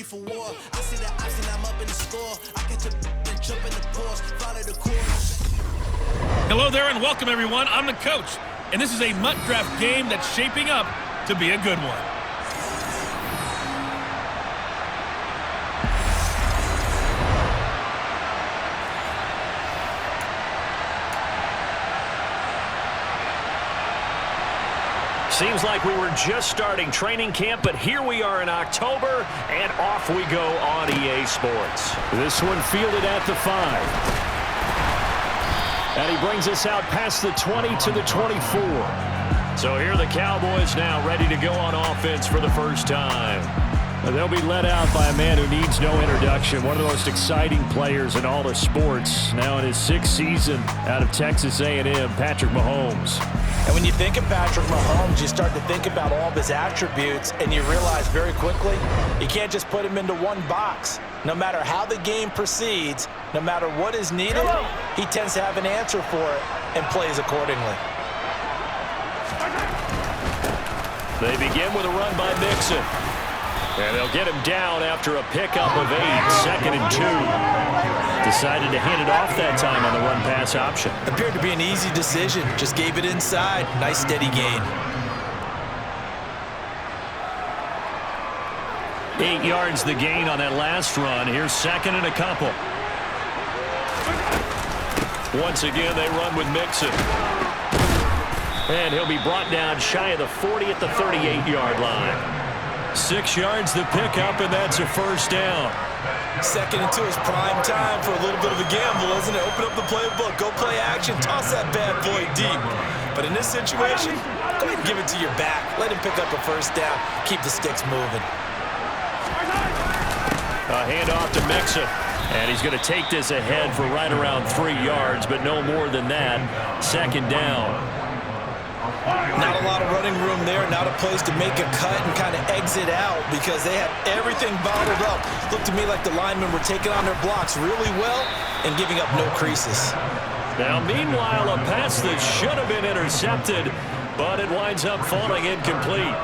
For war. I see the option, I'm up in the score. I catch a and jump in the course, follow the course. Hello there and welcome everyone. I'm the coach, and this is a MUT draft game that's shaping up to be a good one. Seems like we were just starting training camp, but here we are in October, and off we go on EA Sports. This one fielded at the 5. And he brings us out past the 20 to the 24. So here are the Cowboys now ready to go on offense for the first time. They'll be led out by a man who needs no introduction. One of the most exciting players in all of sports. Now in his 6th season out of Texas A&M, Patrick Mahomes. And when you think of Patrick Mahomes, you start to think about all of his attributes, and you realize very quickly, you can't just put him into one box. No matter how the game proceeds, no matter what is needed, he tends to have an answer for it and plays accordingly. They begin with a run by Mixon. And they'll get him down after a pickup of 8, 2nd and 2. Decided to hand it off that time on the run-pass option. Appeared to be an easy decision. Just gave it inside. Nice steady gain. 8 yards the gain on that last run. Here's 2nd and a couple. Once again, they run with Mixon. And he'll be brought down shy of the 40 at the 38-yard line. 6 yards the pickup, and that's a first down. 2nd and 2 is prime time for a little bit of a gamble, isn't it? Open up the playbook, go play action, toss that bad boy deep. But in this situation, go ahead and give it to your back. Let him pick up a first down. Keep the sticks moving. A handoff to Mixon. And he's going to take this ahead for right around 3 yards, but no more than that. 2nd down. Not a lot of running room there, not a place to make a cut and kind of exit out because they had everything bottled up. Looked to me like the linemen were taking on their blocks really well and giving up no creases. Now, meanwhile, a pass that should have been intercepted, but it winds up falling incomplete.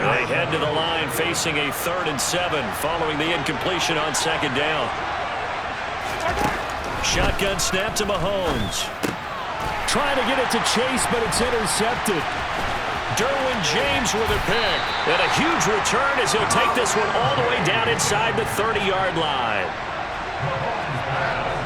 They head to the line facing a 3rd and 7 following the incompletion on 2nd down. Shotgun snap to Mahomes. Trying to get it to Chase, but it's intercepted. Derwin James with a pick. And a huge return as he'll take this one all the way down inside the 30-yard line.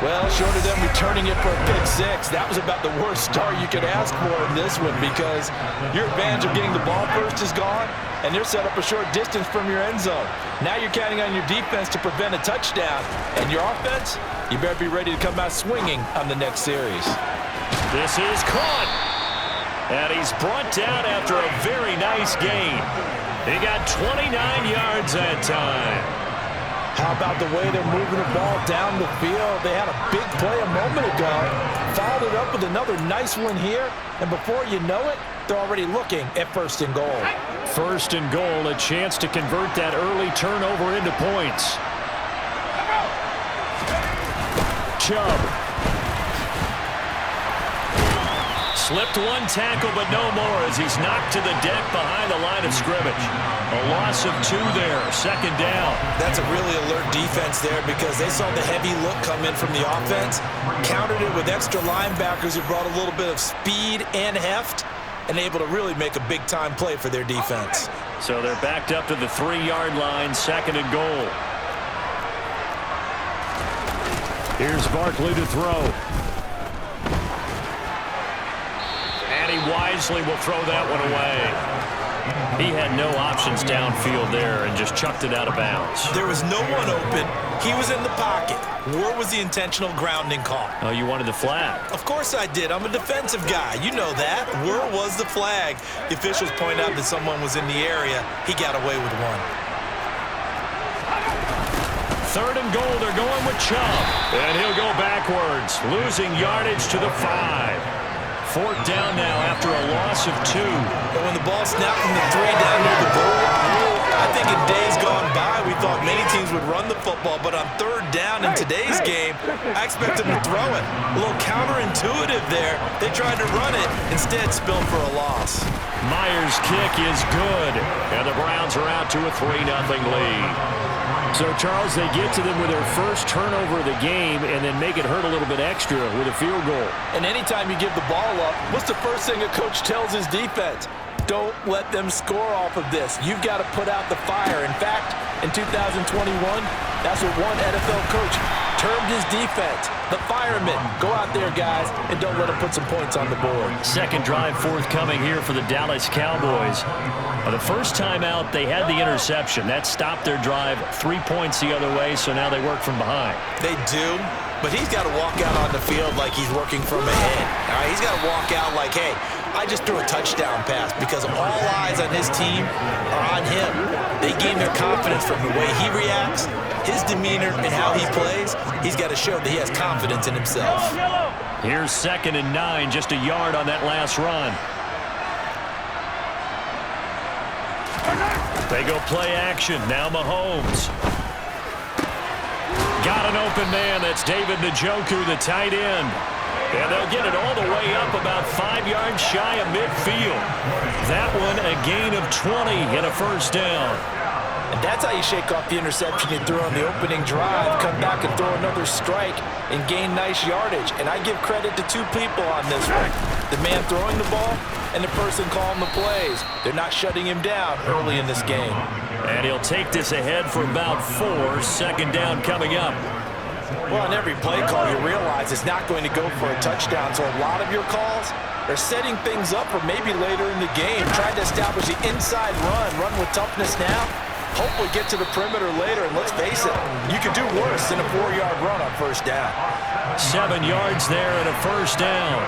Well, short of them returning it for a pick 6, that was about the worst start you could ask for in this one because your advantage of getting the ball first is gone, and they're set up a short distance from your end zone. Now you're counting on your defense to prevent a touchdown, and your offense, you better be ready to come out swinging on the next series. This is caught. And he's brought down after a very nice gain. He got 29 yards that time. How about the way they're moving the ball down the field? They had a big play a moment ago. Followed it up with another nice one here. And before you know it, they're already looking at 1st and goal. 1st and goal, a chance to convert that early turnover into points. Chubb. Slipped one tackle, but no more as he's knocked to the deck behind the line of scrimmage. A loss of 2 there, 2nd down. That's a really alert defense there because they saw the heavy look come in from the offense, countered it with extra linebackers who brought a little bit of speed and heft, and able to really make a big-time play for their defense. So they're backed up to the 3-yard line, 2nd and goal. Here's Barkley to throw. He wisely will throw that one away. He had no options downfield there and just chucked it out of bounds. There was no one open. He was in the pocket. Where was the intentional grounding call? Oh, you wanted the flag? Of course I did. I'm a defensive guy. You know that. Where was the flag? The officials point out that someone was in the area. He got away with one. 3rd and goal. They're going with Chubb. And he'll go backwards, losing yardage to the 5. 4th down now after a loss of 2. And when the ball snapped from the 3 down near the goal line, I think in days gone by, we thought many teams would run the football, but on 3rd down in today's game, I expect them to throw it. A little counterintuitive there. They tried to run it, instead spilled for a loss. Myers' kick is good, and the Browns are out to a 3-0 lead. So, Charles, they get to them with their first turnover of the game and then make it hurt a little bit extra with a field goal. And anytime you give the ball up, what's the first thing a coach tells his defense? Don't let them score off of this. You've got to put out the fire. In fact, in 2021, that's what one NFL coach termed his defense, the firemen. Go out there, guys, and don't let them put some points on the board. Second drive forthcoming here for the Dallas Cowboys. The first time out, they had the interception. That stopped their drive 3 points the other way, so now they work from behind. They do, but he's got to walk out on the field like he's working from ahead. All right, he's got to walk out like, hey, I just threw a touchdown pass, because all eyes on his team are on him. They gain their confidence from the way he reacts, his demeanor, and how he plays. He's got to show that he has confidence in himself. Here's 2nd and 9, just a yard on that last run. They go play action. Now Mahomes. Got an open man. That's David Njoku, the tight end. And they'll get it all the way up about 5 yards shy of midfield. That one a gain of 20 and a first down. And that's how you shake off the interception you threw on the opening drive, come back and throw another strike and gain nice yardage. And I give credit to two people on this one. The man throwing the ball and the person calling the plays. They're not shutting him down early in this game. And he'll take this ahead for about 4. Second down coming up. Well, on every play call, you realize it's not going to go for a touchdown. So a lot of your calls are setting things up for maybe later in the game, trying to establish the inside run with toughness now. Hopefully get to the perimeter later, and let's face it, you could do worse than a 4-yard run on first down. 7 yards there and a first down.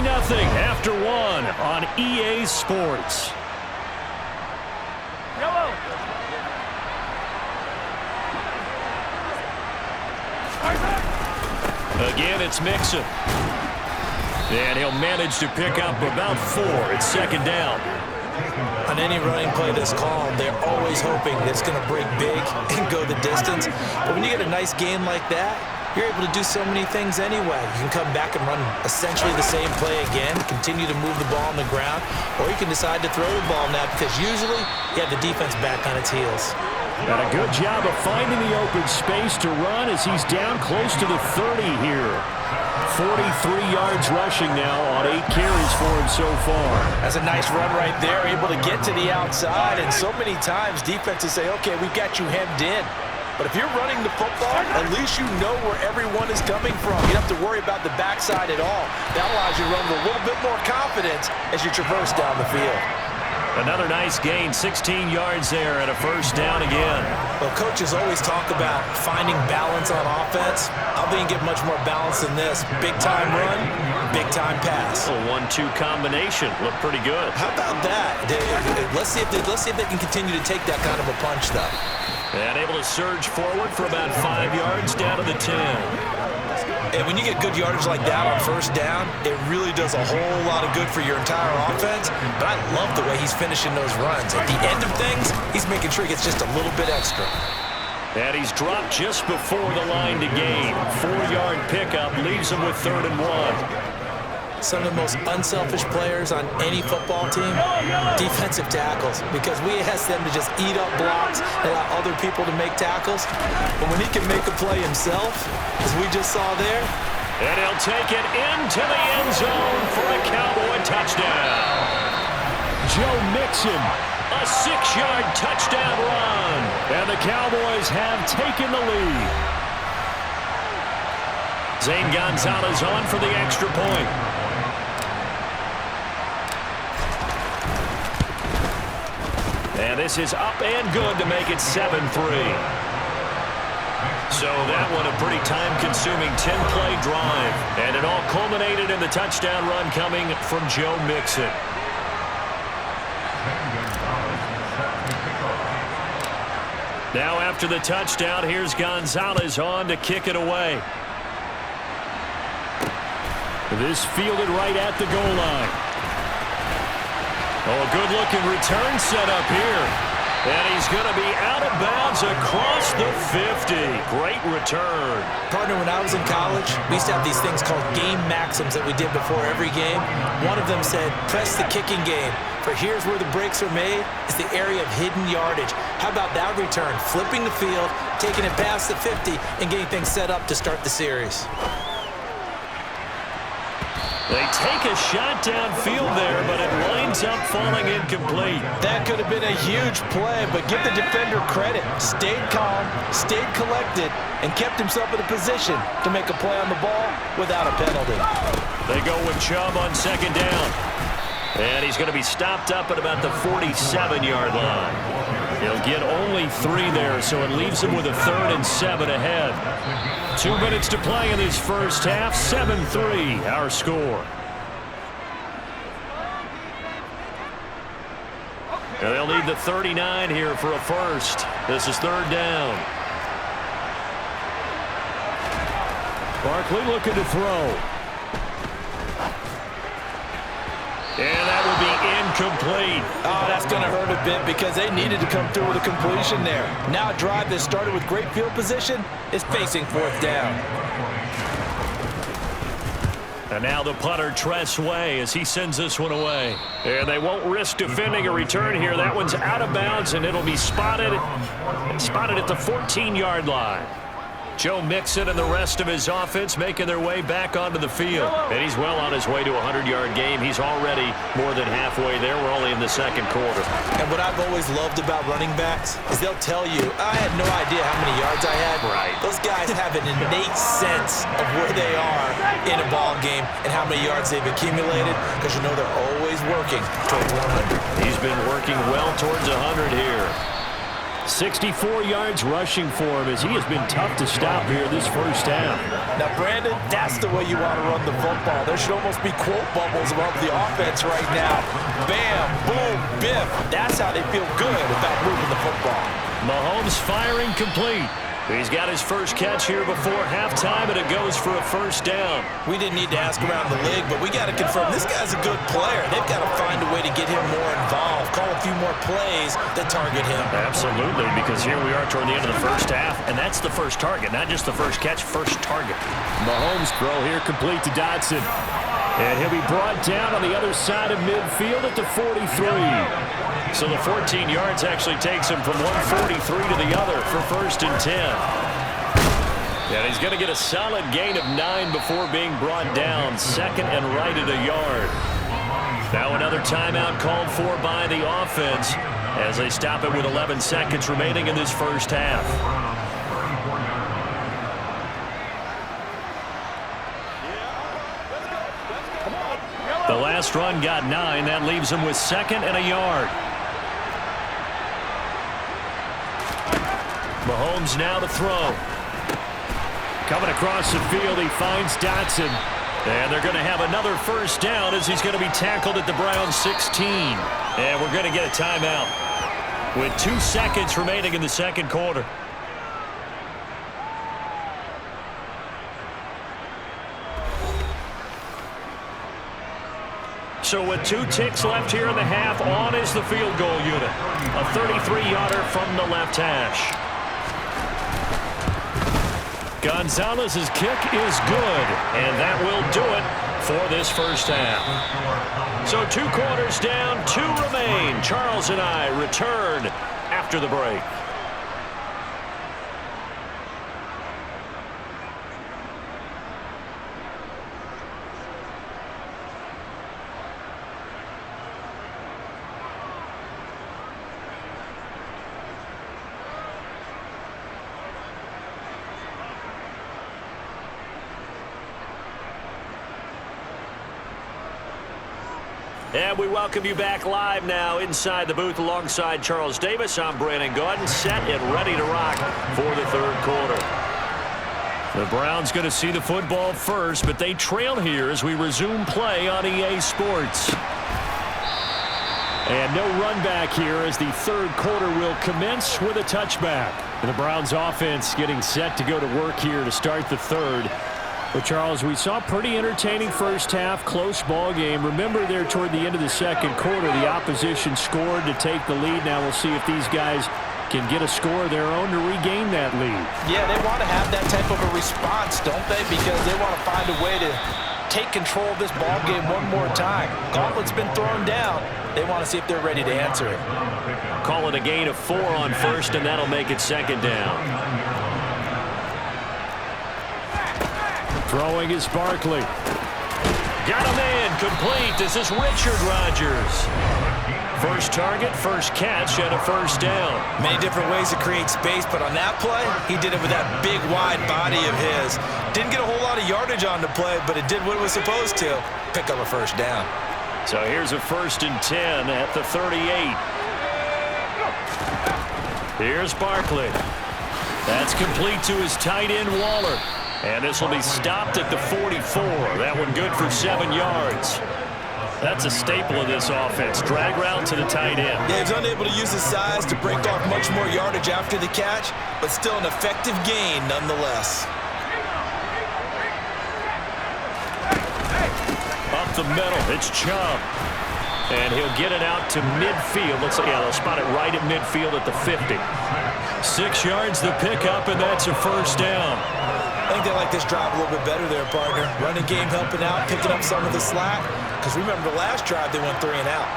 Nothing after 1 on EA Sports. Again, it's Mixon. And he'll manage to pick up about 4. It's 2nd down. On any running play that's called, they're always hoping that it's going to break big and go the distance. But when you get a nice game like that, you're able to do so many things anyway. You can come back and run essentially the same play again, continue to move the ball on the ground, or you can decide to throw the ball now, because usually you have the defense back on its heels. Got a good job of finding the open space to run as he's down close to the 30 here. 43 yards rushing now on 8 carries for him so far. That's a nice run right there, able to get to the outside, and so many times defenses say, okay, we've got you hemmed in. But if you're running the football, at least you know where everyone is coming from. You don't have to worry about the backside at all. That allows you to run with a little bit more confidence as you traverse down the field. Another nice gain, 16 yards there and a first down again. Well, coaches always talk about finding balance on offense. I think you get much more balance than this. Big-time run, big-time pass. A 1-2 combination. Looked pretty good. How about that? Let's see if they can continue to take that kind of a punch, though. And able to surge forward for about 5 yards down to the 10. And when you get good yardage like that on first down, it really does a whole lot of good for your entire offense. But I love the way he's finishing those runs. At the end of things, he's making sure he gets just a little bit extra. And he's dropped just before the line to gain. 4-yard pickup leaves him with 3rd and 1. Some of the most unselfish players on any football team, defensive tackles, because we ask them to just eat up blocks and allow other people to make tackles. But when he can make a play himself, as we just saw there. And he'll take it into the end zone for a Cowboy touchdown. Joe Mixon, a 6-yard touchdown run. And the Cowboys have taken the lead. Zane Gonzalez on for the extra point. And this is up and good to make it 7-3. So that one a pretty time-consuming 10-play drive. And it all culminated in the touchdown run coming from Joe Mixon. Now after the touchdown, here's Gonzalez on to kick it away. This fielded right at the goal line. Oh, a good-looking return set up here. And he's going to be out of bounds across the 50. Great return. Partner, when I was in college, we used to have these things called game maxims that we did before every game. One of them said, press the kicking game. For here's where the breaks are made. It's the area of hidden yardage. How about that return? Flipping the field, taking it past the 50, and getting things set up to start the series. They take a shot downfield there, but it winds up falling incomplete. That could have been a huge play, but give the defender credit. Stayed calm, stayed collected, and kept himself in a position to make a play on the ball without a penalty. They go with Chubb on second down. And he's going to be stopped up at about the 47-yard line. He'll get only 3 there, so it leaves him with a 3rd and 7 ahead. 2 minutes to play in this first half. 7-3, our score. And they'll need the 39 here for a first. This is 3rd down. Barkley looking to throw. And that will be incomplete. Oh, that's going to hurt a bit because they needed to come through with a completion there. Now a drive that started with great field position is facing 4th down. And now the punter, Tress Way, as he sends this one away. And they won't risk defending a return here. That one's out of bounds, and it'll be spotted at the 14-yard line. Joe Mixon and the rest of his offense making their way back onto the field. And he's well on his way to a 100-yard game. He's already more than halfway there. We're only in the second quarter. And what I've always loved about running backs is they'll tell you, I had no idea how many yards I had. Right. Those guys have an innate sense of where they are in a ball game and how many yards they've accumulated because you know they're always working towards 100. He's been working well towards 100 here. 64 yards rushing for him as he has been tough to stop here this first half. Now, Brandon, that's the way you want to run the football. There should almost be quote bubbles above the offense right now. Bam, boom, biff. That's how they feel good about moving the football. Mahomes firing complete. He's got his first catch here before halftime, and it goes for a first down. We didn't need to ask around the league, but we got to confirm this guy's a good player. They've got to find a way to get him more involved, call a few more plays that target him. Absolutely, because here we are toward the end of the first half, and that's the first target, not just the first catch, first target. Mahomes throw here complete to Dodson. And he'll be brought down on the other side of midfield at the 43. So the 14 yards actually takes him from 143 to the other for 1st and 10. And he's going to get a solid gain of 9 before being brought down. 2nd and right at a yard. Now another timeout called for by the offense as they stop it with 11 seconds remaining in this first half. The last run got 9. That leaves him with 2nd and a yard. Mahomes now to throw. Coming across the field, he finds Dotson. And they're going to have another first down as he's going to be tackled at the Browns 16. And we're going to get a timeout with 2 seconds remaining in the second quarter. So with 2 ticks left here in the half, on is the field goal unit. A 33-yarder from the left hash. Gonzalez's kick is good, and that will do it for this first half. So 2 quarters down, 2 remain. Charles and I return after the break. And we welcome you back live now inside the booth alongside Charles Davis. I'm Brandon Gaudin, set and ready to rock for the third quarter. The Browns going to see the football first, but they trail here as we resume play on EA Sports. And no run back here as the third quarter will commence with a touchback. And the Browns offense getting set to go to work here to start the third. Well, Charles, we saw pretty entertaining first half, close ball game. Remember there toward the end of the second quarter, the opposition scored to take the lead. Now we'll see if these guys can get a score of their own to regain that lead. Yeah, they want to have that type of a response, don't they? Because they want to find a way to take control of this ball game one more time. Gauntlet's been thrown down. They want to see if they're ready to answer it. Call it a gain of 4 on first, and that'll make it second down. Throwing is Barkley. Got a man complete. This is Richard Rodgers. First target, first catch, and a first down. Many different ways to create space, but on that play, he did it with that big, wide body of his. Didn't get a whole lot of yardage on the play, but it did what it was supposed to. Pick up a first down. So here's a 1st and 10 at the 38. Here's Barkley. That's complete to his tight end, Waller. And this will be stopped at the 44. That one good for 7 yards. That's a staple of this offense. Drag route to the tight end. Yeah, he's unable to use his size to break off much more yardage after the catch, but still an effective gain nonetheless. Up the middle, it's Chubb. And he'll get it out to midfield. Let's see, yeah, they'll spot it right at midfield at the 50. 6 yards the pickup, and that's a first down. I think they like this drive a little bit better there, partner. Running game helping out, picking up some of the slack. Because remember, the last drive they went 3 and out.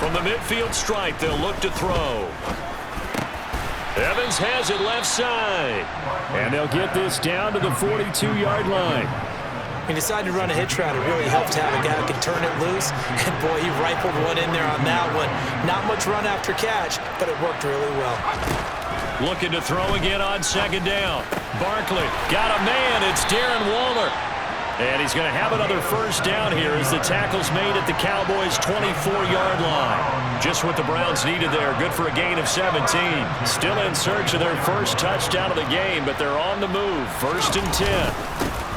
From the midfield stripe, they'll look to throw. Evans has it left side. And they'll get this down to the 42-yard line. He decided to run a hitch route. It really helped to have a guy who can turn it loose. And, boy, he rifled one in there on that one. Not much run after catch, but it worked really well. Looking to throw again on second down. Barkley got a man. It's Darren Waller. And he's going to have another first down here as the tackle's made at the Cowboys' 24-yard line. Just what the Browns needed there. Good for a gain of 17. Still in search of their first touchdown of the game, but they're on the move. 1st and 10.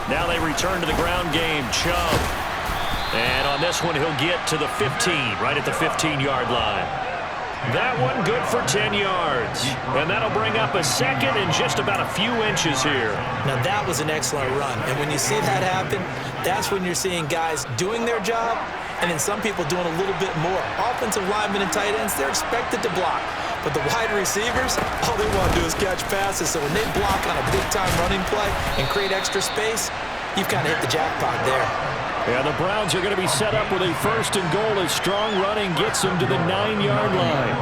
Now they return to the ground game. Chubb. And on this one, he'll get to the 15, right at the 15-yard line. That one good for 10 yards. And that'll bring up a second and just about a few inches here. Now that was an excellent run. And when you see that happen, that's when you're seeing guys doing their job and then some people doing a little bit more. Offensive linemen and tight ends, they're expected to block. But the wide receivers, all they want to do is catch passes. So when they block on a big-time running play and create extra space, you've kind of hit the jackpot there. Yeah, the Browns are going to be set up with a 1st and goal as strong running gets them to the 9-yard line.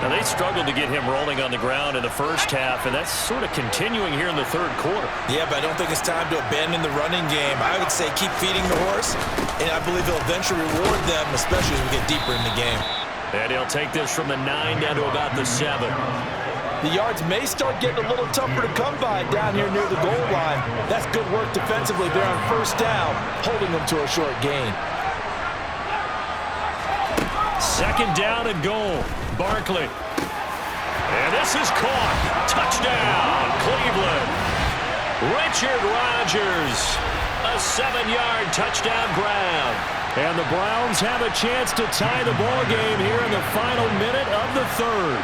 Now, they struggled to get him rolling on the ground in the first half, and that's sort of continuing here in the third quarter. Yeah, but I don't think it's time to abandon the running game. I would say keep feeding the horse, and I believe he'll eventually reward them, especially as we get deeper in the game. And he'll take this from the 9 down to about the 7. The yards may start getting a little tougher to come by down here near the goal line. That's good work defensively there on first down, holding them to a short gain. 2nd down and goal. Barkley. And this is caught. Touchdown, Cleveland. Richard Rodgers. A 7-yard touchdown grab. And the Browns have a chance to tie the ball game here in the final minute of the third.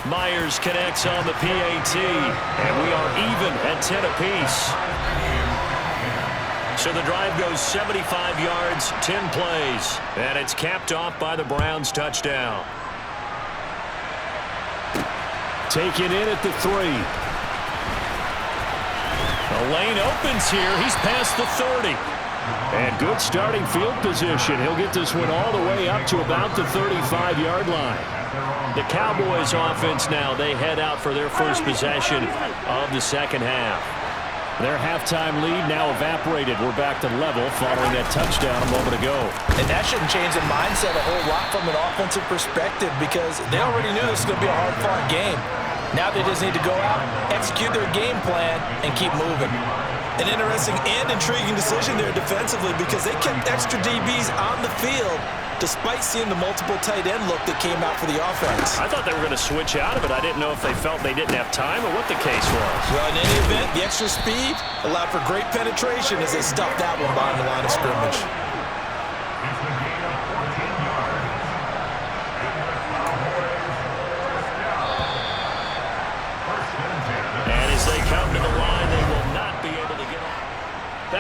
Myers connects on the PAT, and we are even at 10 apiece. So the drive goes 75 yards, 10 plays, and it's capped off by the Browns' touchdown. Taken in at the 3. The lane opens here. He's past the 30. And good starting field position. He'll get this one all the way up to about the 35-yard line. The Cowboys offense now, they head out for their first possession of the second half. Their halftime lead now evaporated. We're back to level following that touchdown a moment ago. And that shouldn't change the mindset a whole lot from an offensive perspective because they already knew this was going to be a hard-fought game. Now they just need to go out, execute their game plan, and keep moving. An interesting and intriguing decision there defensively because they kept extra DBs on the field despite seeing the multiple tight end look that came out for the offense. I thought they were going to switch out of it. I didn't know if they felt they didn't have time or what the case was. Well, in any event, the extra speed allowed for great penetration as they stuffed that one behind the line of scrimmage.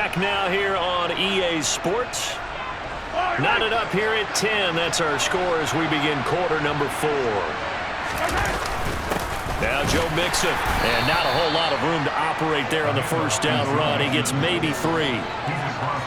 back now here on EA Sports. Knotted up here at 10. That's our score as we begin quarter number 4. Now Joe Mixon. And not a whole lot of room to operate there on the first down run. He gets maybe 3.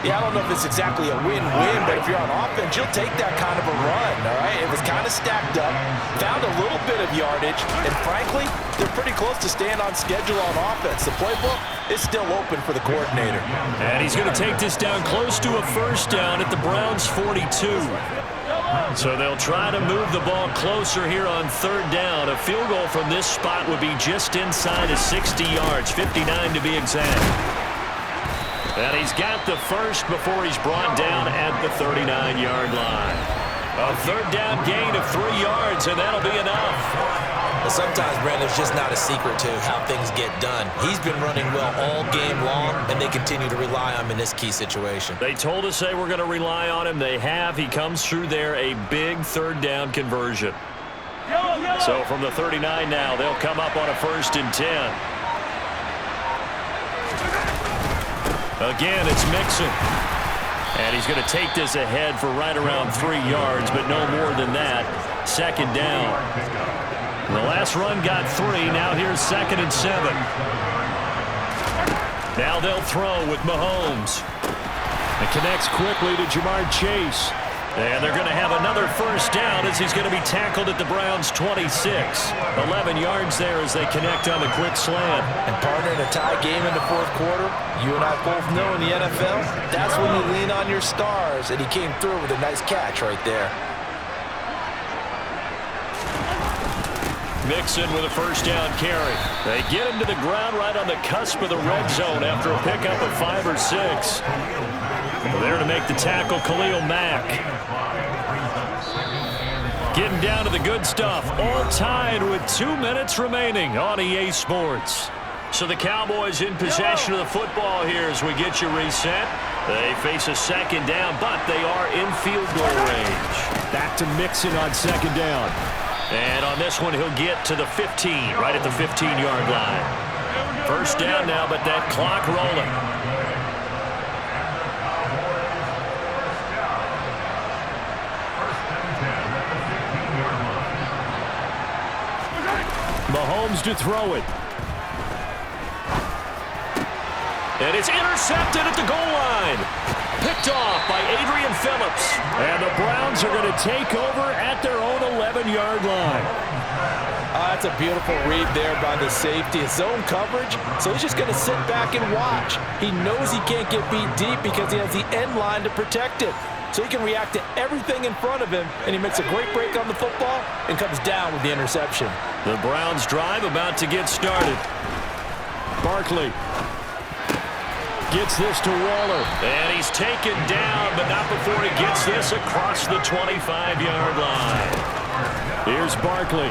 Yeah, I don't know if it's exactly a win-win, but if you're on offense, you'll take that kind of a run, all right? It was kind of stacked up, found a little bit of yardage, and frankly, they're pretty close to staying on schedule on offense. The playbook is still open for the coordinator. And he's going to take this down close to a first down at the Browns' 42. So they'll try to move the ball closer here on third down. A field goal from this spot would be just inside of 60 yards, 59 to be exact. And he's got the first before he's brought down at the 39-yard line. A third down gain of 3 yards, and that'll be enough. Well, sometimes, Brandon, it's just not a secret to how things get done. He's been running well all game long, and they continue to rely on him in this key situation. They told us they were going to rely on him. They have. He comes through there, a big third down conversion. So from the 39 now, they'll come up on a 1st and 10. Again, it's Mixon. And he's going to take this ahead for right around 3 yards, but no more than that. 2nd down. The last run got 3. Now here's 2nd and 7. Now they'll throw with Mahomes. It connects quickly to Jamar Chase. And they're going to have another first down as he's going to be tackled at the Browns' 26. 11 yards there as they connect on the quick slant. And partner, in a tie game in the 4th quarter, you and I both know in the NFL, that's when you lean on your stars. And he came through with a nice catch right there. Mixon with a first down carry. They get him to the ground right on the cusp of the red zone after a pickup of 5 or 6. There to make the tackle, Khalil Mack. Getting down to the good stuff. All tied with 2 minutes remaining on EA Sports. So the Cowboys in possession of the football here as we get you reset. They face a 2nd down, but they are in field goal range. Back to Mixon on 2nd down. And on this one, he'll get to the 15, right at the 15-yard line. First down now, but that clock rolling. Mahomes to throw it. And it's intercepted at the goal line. Picked off by Adrian Phillips. And the Browns are going to take over at their own 11-yard line. That's a beautiful read there by the safety. It's zone coverage, so he's just going to sit back and watch. He knows he can't get beat deep because he has the end line to protect it. So he can react to everything in front of him, and he makes a great break on the football and comes down with the interception. The Browns drive about to get started. Barkley gets this to Waller. And he's taken down, but not before he gets this across the 25-yard line. Here's Barkley.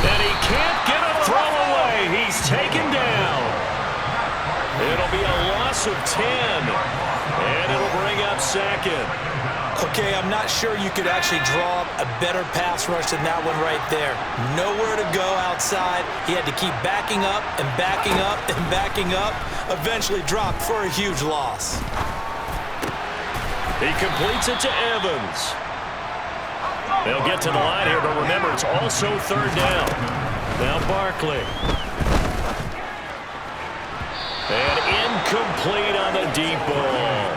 And he can't get a throw away. He's taken down. It'll be a loss of 10. And it'll bring up 2nd. Okay, I'm not sure you could actually draw up a better pass rush than that one right there. Nowhere to go outside. He had to keep backing up and backing up and backing up. Eventually dropped for a huge loss. He completes it to Evans. They'll get to the line here, but remember, it's also 3rd down. Now Barkley. And incomplete on the deep ball.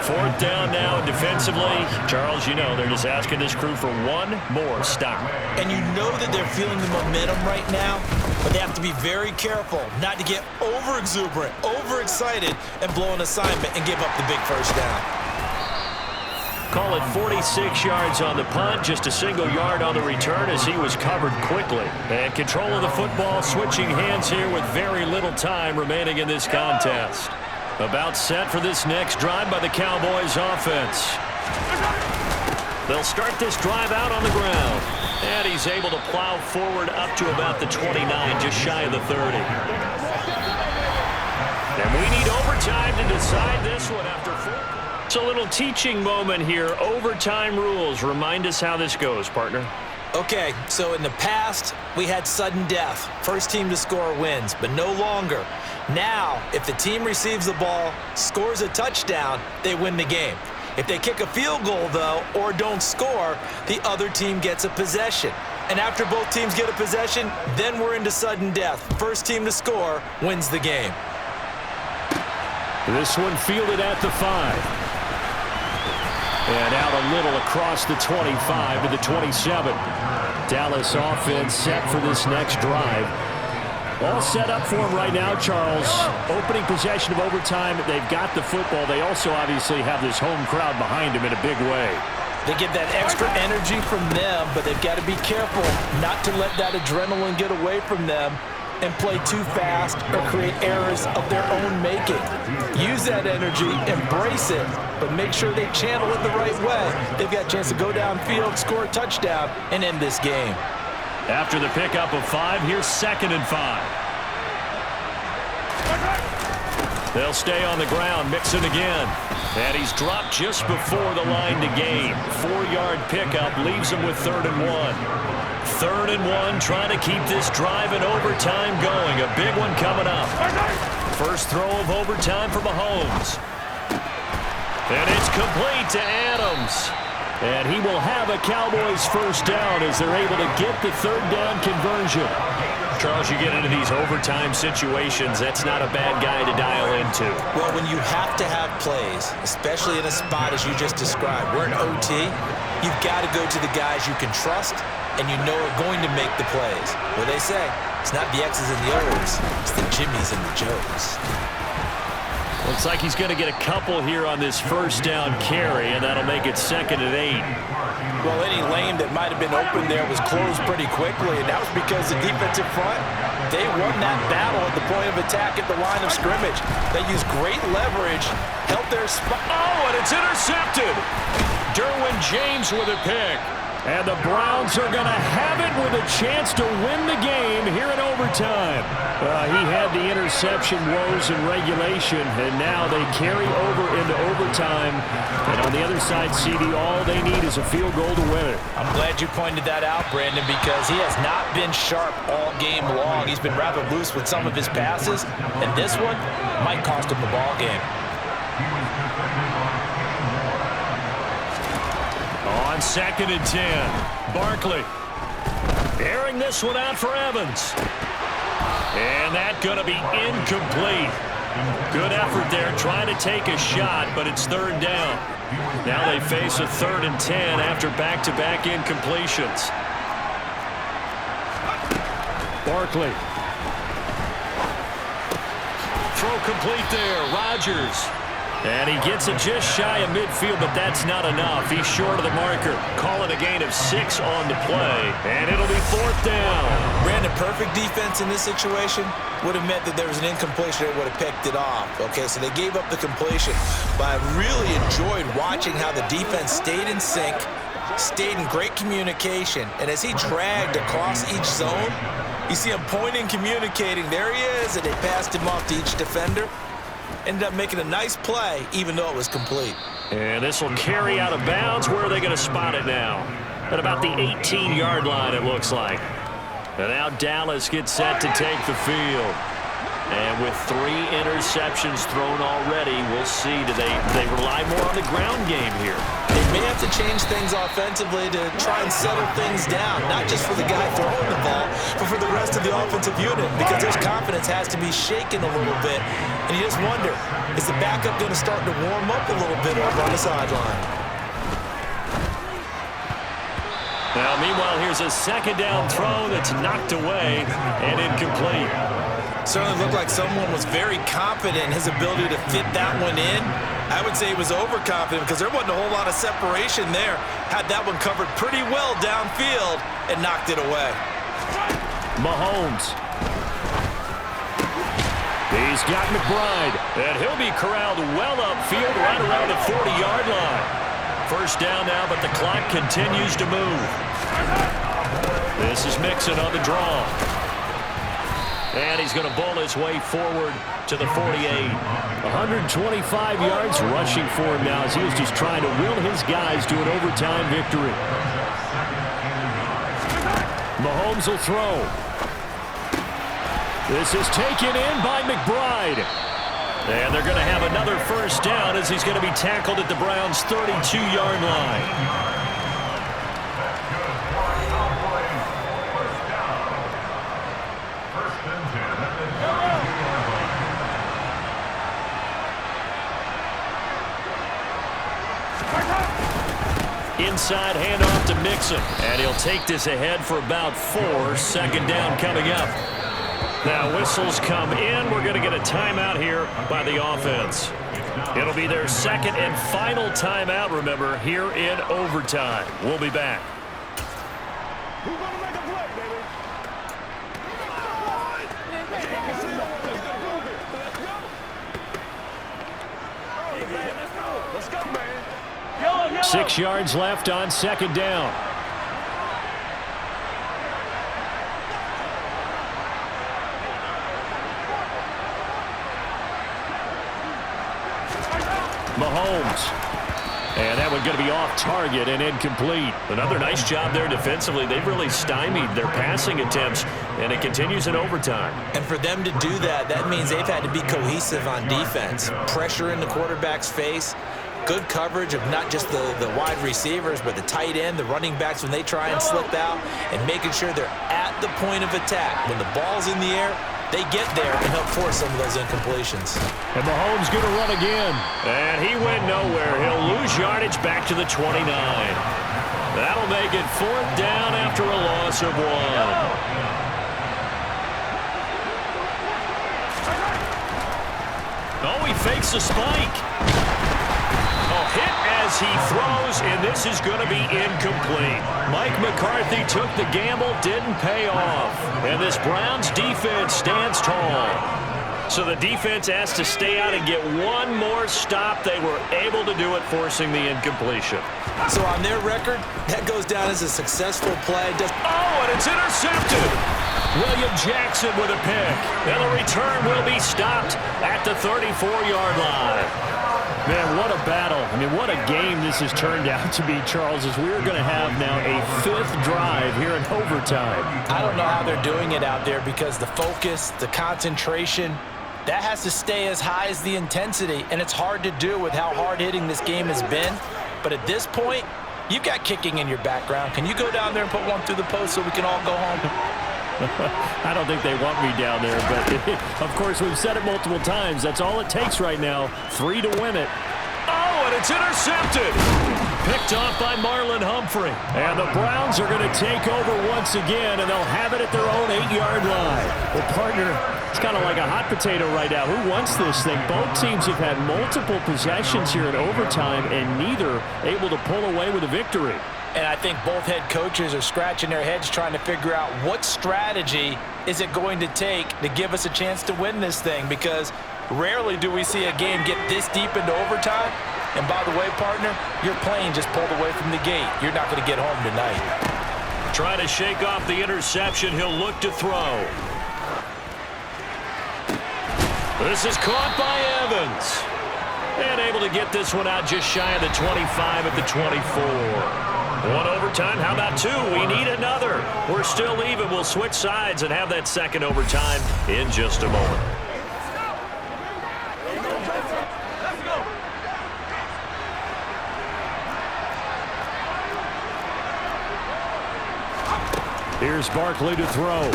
4th down now, and defensively, Charles, you know, they're just asking this crew for one more stop. And you know that they're feeling the momentum right now, but they have to be very careful not to get over-exuberant, overexcited, and blow an assignment and give up the big first down. Call it 46 yards on the punt, just a single yard on the return as he was covered quickly. And control of the football, switching hands here with very little time remaining in this contest. About set for this next drive by the Cowboys offense. They'll start this drive out on the ground. And he's able to plow forward up to about the 29, just shy of the 30. And we need overtime to decide this one after 4. It's a little teaching moment here. Overtime rules. Remind us how this goes, partner. Okay, so in the past, we had sudden death. First team to score wins, but no longer. Now, if the team receives the ball, scores a touchdown, they win the game. If they kick a field goal, though, or don't score, the other team gets a possession. And after both teams get a possession, then we're into sudden death. First team to score wins the game. This one fielded at the 5. And out a little across the 25 to the 27. Dallas offense set for this next drive. All set up for him right now, Charles. Opening possession of overtime. They've got the football. They also obviously have this home crowd behind them in a big way. They get that extra energy from them, but they've got to be careful not to let that adrenaline get away from them and play too fast or create errors of their own making. Use that energy, embrace it, but make sure they channel it the right way. They've got a chance to go downfield, score a touchdown, and end this game. After the pickup of 5, here's 2nd and 5. They'll stay on the ground, mixing again. And he's dropped just before the line to gain. 4-yard pickup leaves him with 3rd and 1. 3rd and 1, trying to keep this drive in overtime going. A big one coming up. First throw of overtime for Mahomes. And it's complete to Adams. And he will have a Cowboys first down as they're able to get the 3rd down conversion. Charles, you get into these overtime situations, that's not a bad guy to dial into. Well, when you have to have plays, especially in a spot as you just described, we're in OT, you've got to go to the guys you can trust and you know are going to make the plays. What they say, it's not the X's and the O's, it's the Jimmys and the Joes. Looks like he's going to get a couple here on this first down carry, and that'll make it 2nd and 8. Well, any lane that might have been open there was closed pretty quickly, and that was because the defensive front, they won that battle at the point of attack at the line of scrimmage. They used great leverage, helped their spot. Oh, and it's intercepted. Derwin James with a pick. And the Browns are going to have it with a chance to win the game here in overtime. He had the interception woes in regulation, and now they carry over into overtime. And on the other side, CD, all they need is a field goal to win it. I'm glad you pointed that out, Brandon, because he has not been sharp all game long. He's been rather loose with some of his passes, and this one might cost him the ball game. On 2nd and 10, Barkley airing this one out for Evans. And that's going to be incomplete. Good effort there trying to take a shot, but it's 3rd down. Now they face a 3rd and 10 after back-to-back incompletions. Barkley. Throw complete there, Rodgers. And he gets it just shy of midfield, but that's not enough. He's short of the marker. Call it a gain of 6 on the play, and it'll be 4th down. Brandon, perfect defense in this situation would have meant that there was an incompletion that would have picked it off. Okay, so they gave up the completion, but I really enjoyed watching how the defense stayed in sync, stayed in great communication, and as he dragged across each zone, you see him pointing, communicating. There he is, and they passed him off to each defender. Ended up making a nice play, even though it was complete. And this will carry out of bounds. Where are they going to spot it now? At about the 18-yard line, it looks like. And now Dallas gets set to take the field. And with 3 interceptions thrown already, we'll see. Do they rely more on the ground game here? They may have to change things offensively to try and settle things down, not just for the guy throwing the ball, but for the rest of the offensive unit, because their confidence has to be shaken a little bit. And you just wonder, is the backup going to start to warm up a little bit over on the sideline? Now, meanwhile, here's a 2nd down throw that's knocked away and incomplete. Certainly looked like someone was very confident in his ability to fit that one in. I would say he was overconfident because there wasn't a whole lot of separation there. Had that one covered pretty well downfield and knocked it away. Mahomes. He's got McBride, and he'll be corralled well upfield right around the 40-yard line. First down now, but the clock continues to move. This is Mixon on the draw. And he's going to bowl his way forward to the 48. 125 yards rushing for him now as he was just trying to will his guys to an overtime victory. Mahomes will throw. This is taken in by McBride. And they're going to have another first down as he's going to be tackled at the Browns' 32-yard line. Inside handoff to Mixon. And he'll take this ahead for about 4. Second down coming up. Now whistles come in. We're going to get a timeout here by the offense. It'll be their second and final timeout, remember, here in overtime. We'll be back. Who's going to make a play, baby? Let's go, man. 6 yards left on second down. Mahomes. And that one's going to be off target and incomplete. Another nice job there defensively. They've really stymied their passing attempts, and it continues in overtime. And for them to do that, that means they've had to be cohesive on defense. Pressure in the quarterback's face. Good coverage of not just the wide receivers, but the tight end, the running backs when they try and slip out, and making sure they're at the point of attack. When the ball's in the air, they get there and help force some of those incompletions. And Mahomes going to run again. And he went nowhere. He'll lose yardage back to the 29. That'll make it 4th down after a loss of 1. Oh, he fakes the spike. Hit as he throws, and this is going to be incomplete. Mike McCarthy took the gamble, didn't pay off. And this Browns defense stands tall. So the defense has to stay out and get one more stop. They were able to do it, forcing the incompletion. So on their record, that goes down as a successful play. And it's intercepted. William Jackson with a pick. And the return will be stopped at the 34-yard line. Man, what a battle. I mean, what a game this has turned out to be, Charles, as we're going to have now a 5th drive here in overtime. I don't know how they're doing it out there because the focus, the concentration, that has to stay as high as the intensity, and it's hard to do with how hard-hitting this game has been. But at this point, you've got kicking in your background. Can you go down there and put one through the post so we can all go home? I don't think they want me down there, but of course we've said it multiple times. That's all it takes right now. 3 to win it. Oh, and it's intercepted. Picked off by Marlon Humphrey. And the Browns are going to take over once again, and they'll have it at their own 8-yard line. Well, partner, it's kind of like a hot potato right now. Who wants this thing? Both teams have had multiple possessions here in overtime, and neither able to pull away with a victory. And I think both head coaches are scratching their heads trying to figure out what strategy is it going to take to give us a chance to win this thing, because rarely do we see a game get this deep into overtime. And by the way, partner, your plane just pulled away from the gate. You're not going to get home tonight. Trying to shake off the interception. He'll look to throw. This is caught by Evans. And able to get this one out just shy of the 25 at the 24. One overtime. How about 2? We need another. We're still even. We'll switch sides and have that second overtime in just a moment. Here's Barkley to throw.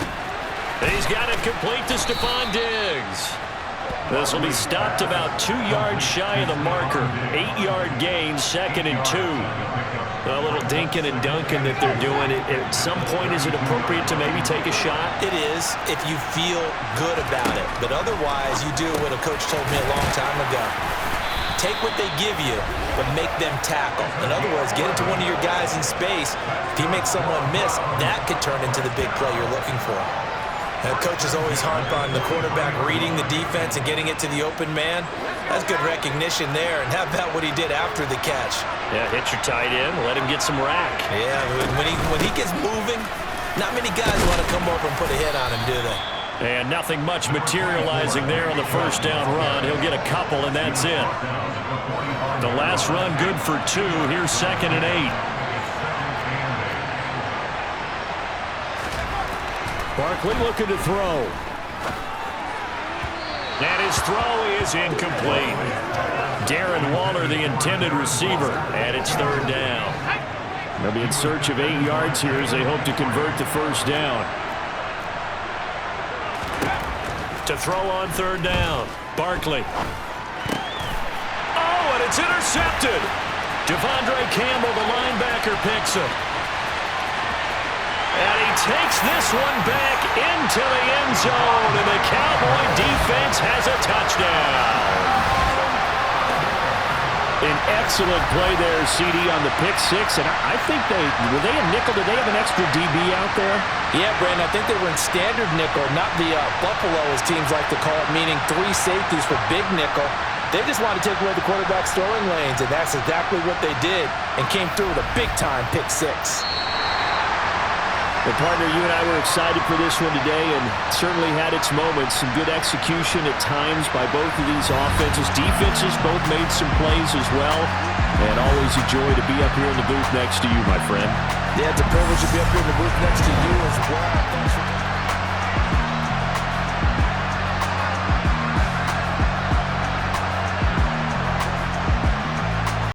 He's got it complete to Stephon Diggs. This will be stopped about 2 yards shy of the marker. 8-yard gain, 2nd and 2. A little dinking and dunking that they're doing. At some point, is it appropriate to maybe take a shot? It is if you feel good about it. But otherwise, you do what a coach told me a long time ago. Take what they give you, but make them tackle. In other words, get it to one of your guys in space. If you make someone miss, that could turn into the big play you're looking for. The coach is always harp on the quarterback reading the defense and getting it to the open man. That's good recognition there. And how about what he did after the catch? Yeah, hit your tight end, let him get some rack. Yeah, when he gets moving, not many guys want to come over and put a hit on him, do they? And nothing much materializing there on the first down run. He'll get a couple, and that's it. The last run good for 2. Here's 2nd and 8. Barkley looking to throw. And his throw is incomplete. Darren Waller, the intended receiver, and it's third down. They'll be in search of 8 yards here as they hope to convert the first down. To throw on third down, Barkley. Oh, and it's intercepted. Devondre Campbell, the linebacker, picks it. And he takes this one back into the end zone, and the Cowboy defense has a touchdown. An excellent play there, CD, on the pick six, and I think were they in nickel? Did they have an extra DB out there? Yeah, Brandon, I think they were in standard nickel, not the Buffalo, as teams like to call it, meaning 3 safeties for big nickel. They just wanted to take away the quarterback's throwing lanes, and that's exactly what they did, and came through with a big-time pick six. Well, partner, you and I were excited for this one today, and certainly had its moments. Some good execution at times by both of these offenses. Defenses both made some plays as well. And always a joy to be up here in the booth next to you, my friend. Yeah, it's a privilege to be up here in the booth next to you as well.